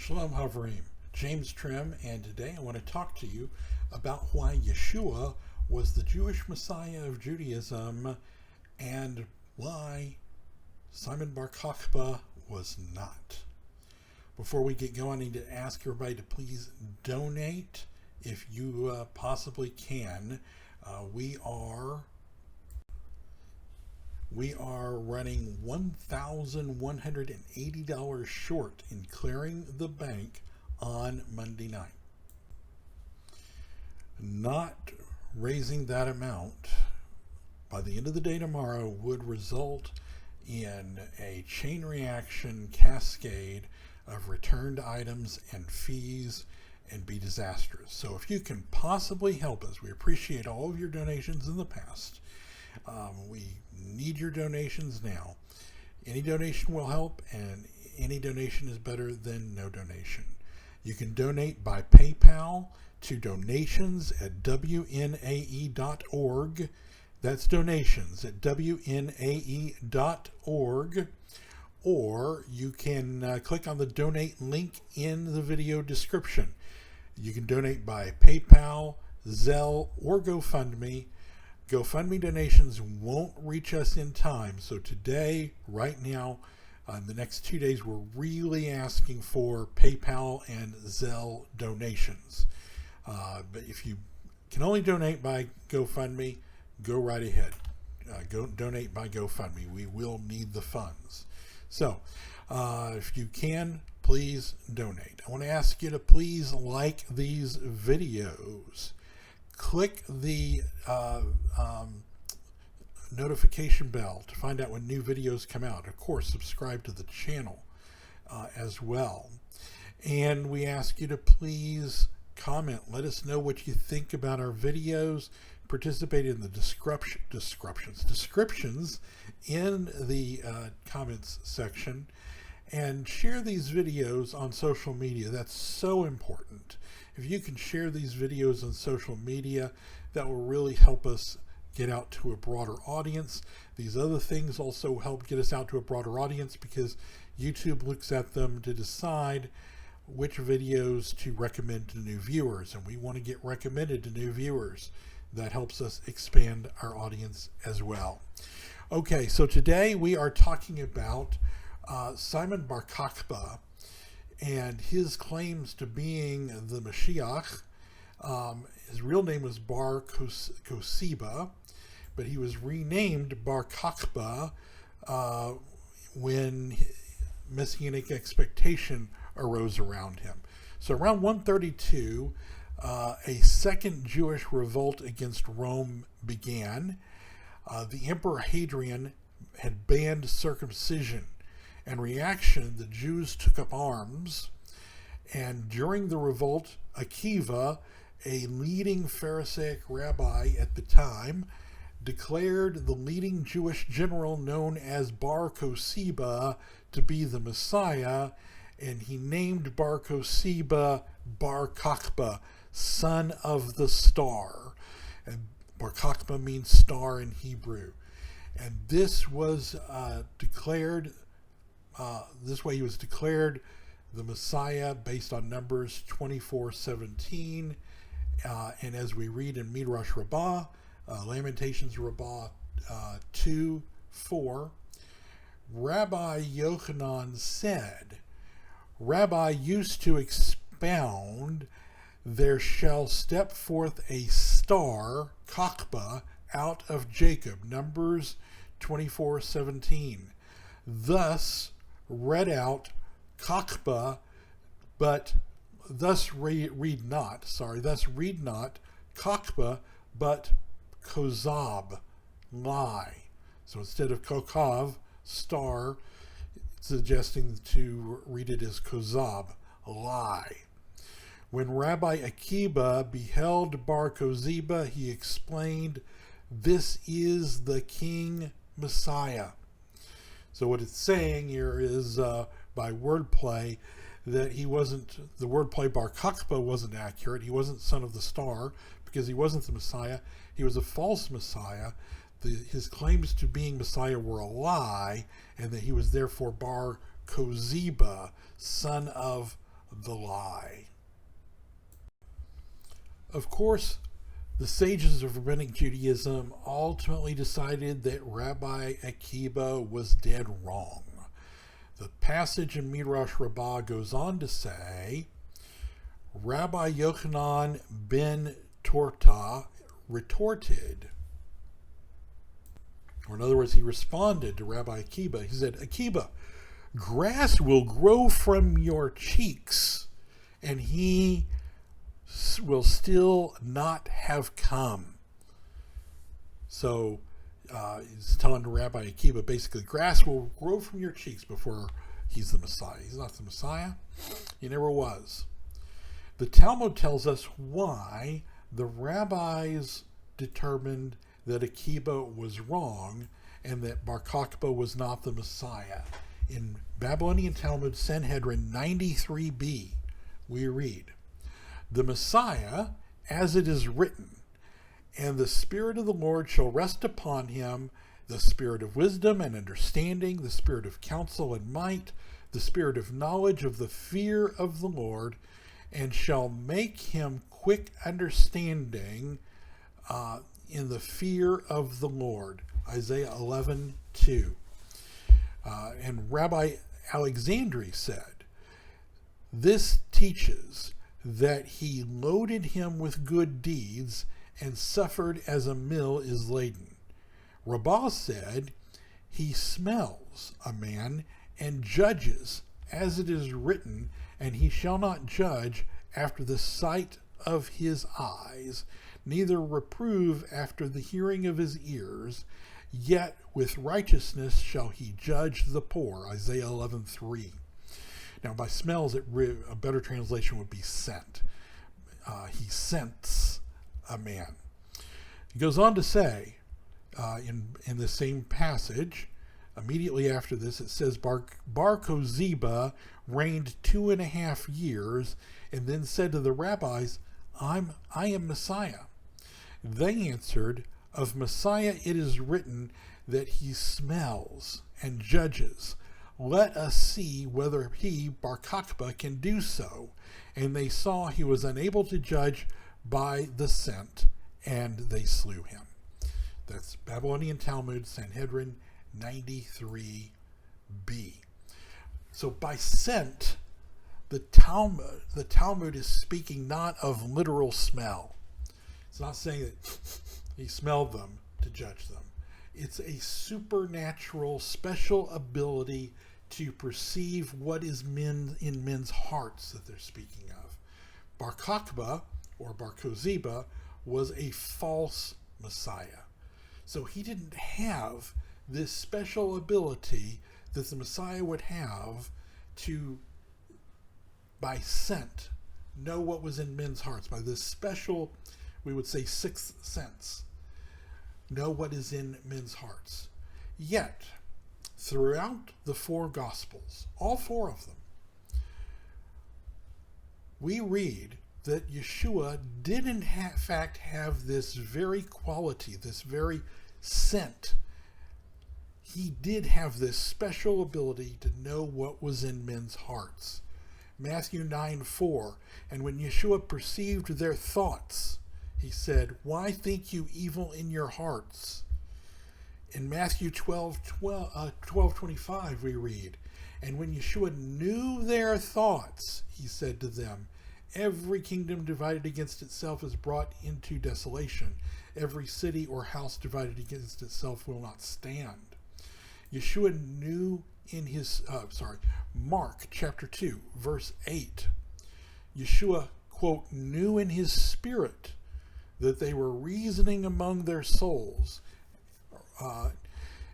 Shalom Havrim, James Trim, and today I want to talk to you about why Yeshua was the Jewish Messiah of Judaism and why Simon Bar Kokhba was not. Before we get going, I need to ask everybody to please donate if you possibly can. We are running $1,180 short in clearing the bank on Monday night. Not raising that amount by the end of the day tomorrow would result in a chain reaction cascade of returned items and fees and be disastrous. So if you can possibly help us, we appreciate all of your donations in the past. We need your donations now. Any donation will help, and any donation is better than no donation. You can donate by PayPal to donations@wnae.org. That's donations@wnae.org. Or you can click on the donate link in the video description. You can donate by PayPal, Zelle, or GoFundMe. GoFundMe donations won't reach us in time. So today, right now, in the next 2 days, we're really asking for PayPal and Zelle donations. But if you can only donate by GoFundMe, go right ahead. Go donate by GoFundMe. We will need the funds. So if you can, please donate. I want to ask you to please like these videos. Click the notification bell to find out when new videos come out. Of course, subscribe to the channel as well. And we ask you to please comment. Let us know what you think about our videos. Participate in the descriptions in the comments section. And share these videos on social media. That's so important. If you can share these videos on social media, that will really help us get out to a broader audience. These other things also help get us out to a broader audience because YouTube looks at them to decide which videos to recommend to new viewers, and we want to get recommended to new viewers. That helps us expand our audience as well. Okay, so today we are talking about Simon Bar Kokhba and his claims to being the Mashiach. His real name was Bar Kokhba, but he was renamed Bar Kokhba when messianic expectation arose around him. So around 132, a second Jewish revolt against Rome began. The Emperor Hadrian had banned circumcision. In reaction, the Jews took up arms, and during the revolt, Akiva, a leading Pharisaic rabbi at the time, declared the leading Jewish general known as Bar Kokhba to be the Messiah, and he named Bar Kokhba Bar Kokhba, son of the star. And Bar Kokhba means star in Hebrew. And this was declared this way he was declared the Messiah based on Numbers 24:17, and as we read in Midrash Rabbah, Lamentations Rabbah 2:4, Rabbi Yochanan said, Rabbi used to expound, there shall step forth a star, Kokhba, out of Jacob, Numbers 24:17. Thus read out Kokhba, but thus read not Kokhba, but Kozab, lie. So instead of Kokav, star, suggesting to read it as Kozab, lie. When Rabbi Akiba beheld Bar Kokhba, he explained, this is the King Messiah. So what it's saying here is by wordplay that he wasn't, the wordplay Bar Kokhba wasn't accurate. He wasn't son of the star because he wasn't the Messiah. He was a false Messiah. His claims to being Messiah were a lie, and that he was therefore Bar Kokhba, son of the lie. Of course, the sages of Rabbinic Judaism ultimately decided that Rabbi Akiba was dead wrong. The passage in Midrash Rabbah goes on to say, Rabbi Yochanan ben Torta retorted, or in other words, he responded to Rabbi Akiba. He said, Akiba, grass will grow from your cheeks, and he will still not have come. So he's telling Rabbi Akiba, basically, grass will grow from your cheeks before he's the Messiah. He's not the Messiah. He never was. The Talmud tells us why the rabbis determined that Akiba was wrong and that Bar Kokhba was not the Messiah. In Babylonian Talmud Sanhedrin 93b, we read, the Messiah, as it is written, and the Spirit of the Lord shall rest upon him, the Spirit of wisdom and understanding, the Spirit of counsel and might, the Spirit of knowledge of the fear of the Lord, and shall make him quick understanding in the fear of the Lord. Isaiah 11:2. And Rabbi Alexandri said, this teaches that he loaded him with good deeds and suffered as a mill is laden. Rabbah said, he smells a man and judges, as it is written, and he shall not judge after the sight of his eyes, neither reprove after the hearing of his ears, yet with righteousness shall he judge the poor. Isaiah 11:3. Now, by smells, a better translation would be scent. He scents a man. He goes on to say, in the same passage, immediately after this, it says, Bar Kokhba reigned 2.5 years, and then said to the rabbis, I am Messiah. They answered, of Messiah it is written that he smells and judges. Let us see whether he, Bar Kokhba, can do so. And they saw he was unable to judge by the scent, and they slew him. That's Babylonian Talmud, Sanhedrin 93b. So by scent, the Talmud is speaking not of literal smell. It's not saying that he smelled them to judge them. It's a supernatural, special ability to perceive what is in men's hearts that they're speaking of. Bar Kokhba, or Bar Kokhba, was a false Messiah. So he didn't have this special ability that the Messiah would have to, by scent, know what was in men's hearts. By this special, we would say, sixth sense, know what is in men's hearts. Yet, throughout the 4 Gospels, all 4 of them, we read that Yeshua did in fact have this very quality, this very scent. He did have this special ability to know what was in men's hearts. Matthew 9:4, and when Yeshua perceived their thoughts, he said, why think you evil in your hearts? In Matthew 12:25 we read, and when Yeshua knew their thoughts, he said to them, every kingdom divided against itself is brought into desolation. Every city or house divided against itself will not stand. Yeshua knew in his, Mark chapter 2, verse 8, Yeshua, quote, knew in his spirit that they were reasoning among their souls.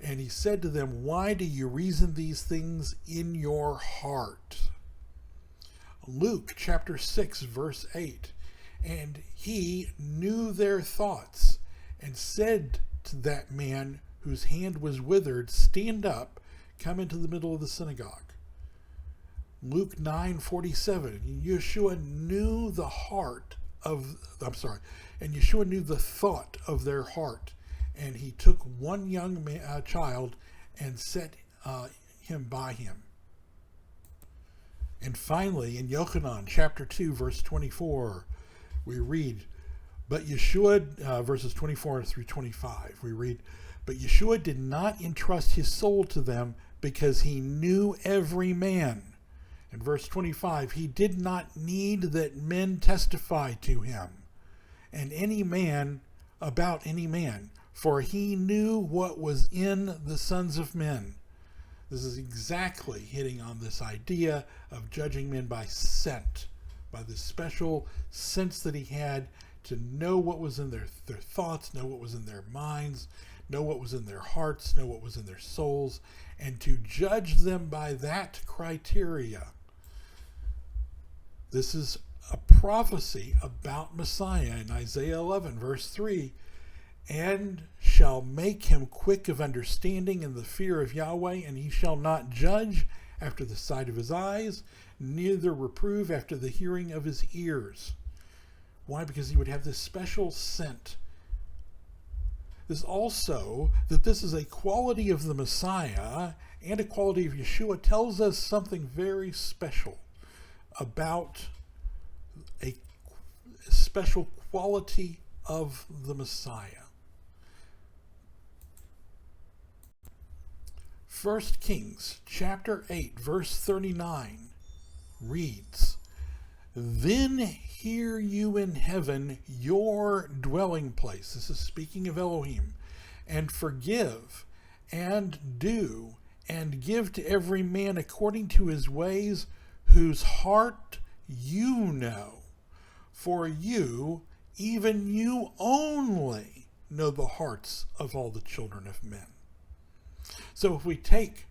And he said to them, why do you reason these things in your heart? Luke chapter 6, verse 8, and he knew their thoughts and said to that man whose hand was withered, stand up, come into the middle of the synagogue. Luke 9:47, Yeshua knew the Yeshua knew the thought of their heart, and he took one young child and set him by him. And finally, in Yochanan chapter 2, verse 24, we read, but Yeshua, verses 24 through 25, we read, but Yeshua did not entrust his soul to them because he knew every man. In verse 25, he did not need that men testify to him, and any man about any man, for he knew what was in the sons of men. This is exactly hitting on this idea of judging men by scent, by the special sense that he had to know what was in their thoughts, know what was in their minds, know what was in their hearts, know what was in their souls, and to judge them by that criteria. This is a prophecy about Messiah in Isaiah 11, verse 3. And shall make him quick of understanding in the fear of Yahweh, and he shall not judge after the sight of his eyes, neither reprove after the hearing of his ears. Why? Because he would have this special scent. This also, that this is a quality of the Messiah and a quality of Yeshua, tells us something very special about a special quality of the Messiah. 1 Kings chapter 8 verse 39 reads, then hear you in heaven your dwelling place. This is speaking of Elohim. And forgive and do and give to every man according to his ways, whose heart you know. For you, even you only, know the hearts of all the children of men. So if we take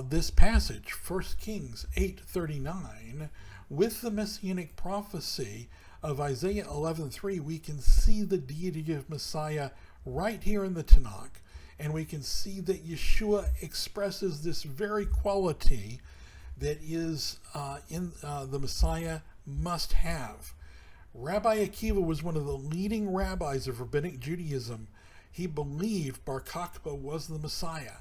this passage, 1 Kings 8:39, with the messianic prophecy of Isaiah 11:3, we can see the deity of Messiah right here in the Tanakh, and we can see that Yeshua expresses this very quality that is in the Messiah must have. Rabbi Akiva was one of the leading rabbis of Rabbinic Judaism. He believed Bar Kokhba was the Messiah.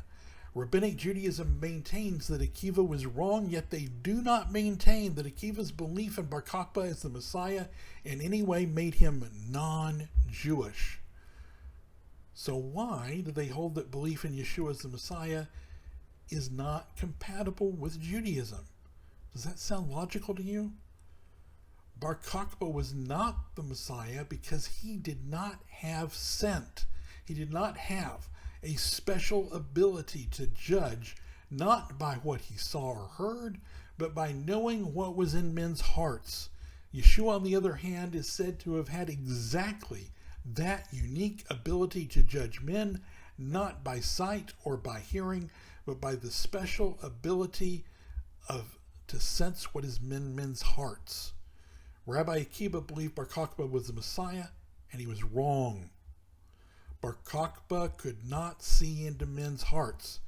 Rabbinic Judaism maintains that Akiva was wrong, yet they do not maintain that Akiva's belief in Bar Kokhba as the Messiah in any way made him non-Jewish. So why do they hold that belief in Yeshua as the Messiah is not compatible with Judaism? Does that sound logical to you? Bar Kokhba was not the Messiah because he did not have scent. He did not have a special ability to judge, not by what he saw or heard, but by knowing what was in men's hearts. Yeshua, on the other hand, is said to have had exactly that unique ability to judge men, not by sight or by hearing, but by the special ability to sense what is in men's hearts. Rabbi Akiva believed Bar Kokhba was the Messiah, and he was wrong. Bar Kokhba could not see into men's hearts,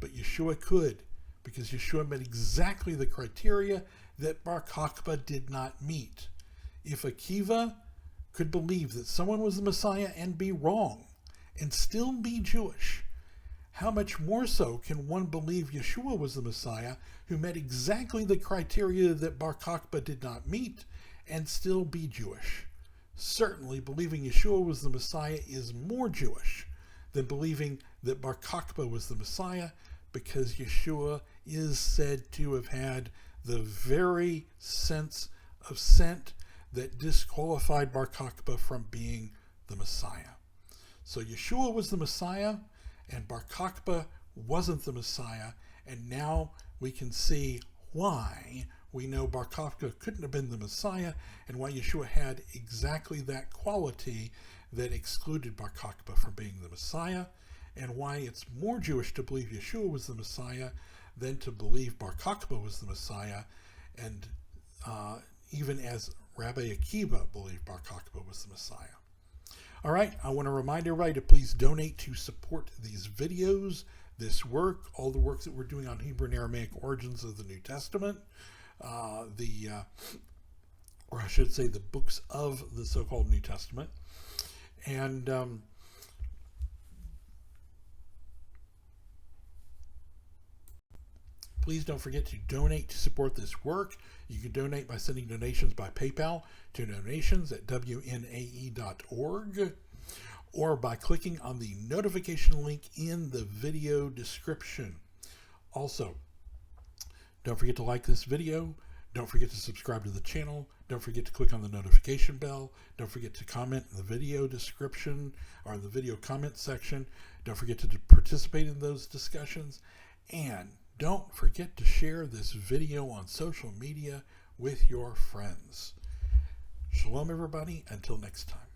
but Yeshua could, because Yeshua met exactly the criteria that Bar Kokhba did not meet. If Akiva could believe that someone was the Messiah and be wrong, and still be Jewish, how much more so can one believe Yeshua was the Messiah, who met exactly the criteria that Bar Kokhba did not meet, and still be Jewish? Certainly, believing Yeshua was the Messiah is more Jewish than believing that Bar Kokhba was the Messiah, because Yeshua is said to have had the very sense of scent that disqualified Bar Kokhba from being the Messiah. So Yeshua was the Messiah, and Bar Kokhba wasn't the Messiah, and now we can see why we know Bar Kokhba couldn't have been the Messiah, and why Yeshua had exactly that quality that excluded Bar Kokhba from being the Messiah, and why it's more Jewish to believe Yeshua was the Messiah than to believe Bar Kokhba was the Messiah, and even as Rabbi Akiva believed Bar Kokhba was the Messiah. All right, I want to remind everybody to please donate to support these videos, this work, all the works that we're doing on Hebrew and Aramaic origins of the New Testament, or I should say the books of the so-called New Testament. And Please don't forget to donate to support this work. You can donate by sending donations by PayPal to donations@wnae.org or by clicking on the notification link in the video description. Also, don't forget to like this video. Don't forget to subscribe to the channel. Don't forget to click on the notification bell. Don't forget to comment in the video description or the video comment section. Don't forget to participate in those discussions. And don't forget to share this video on social media with your friends. Shalom, everybody. Until next time.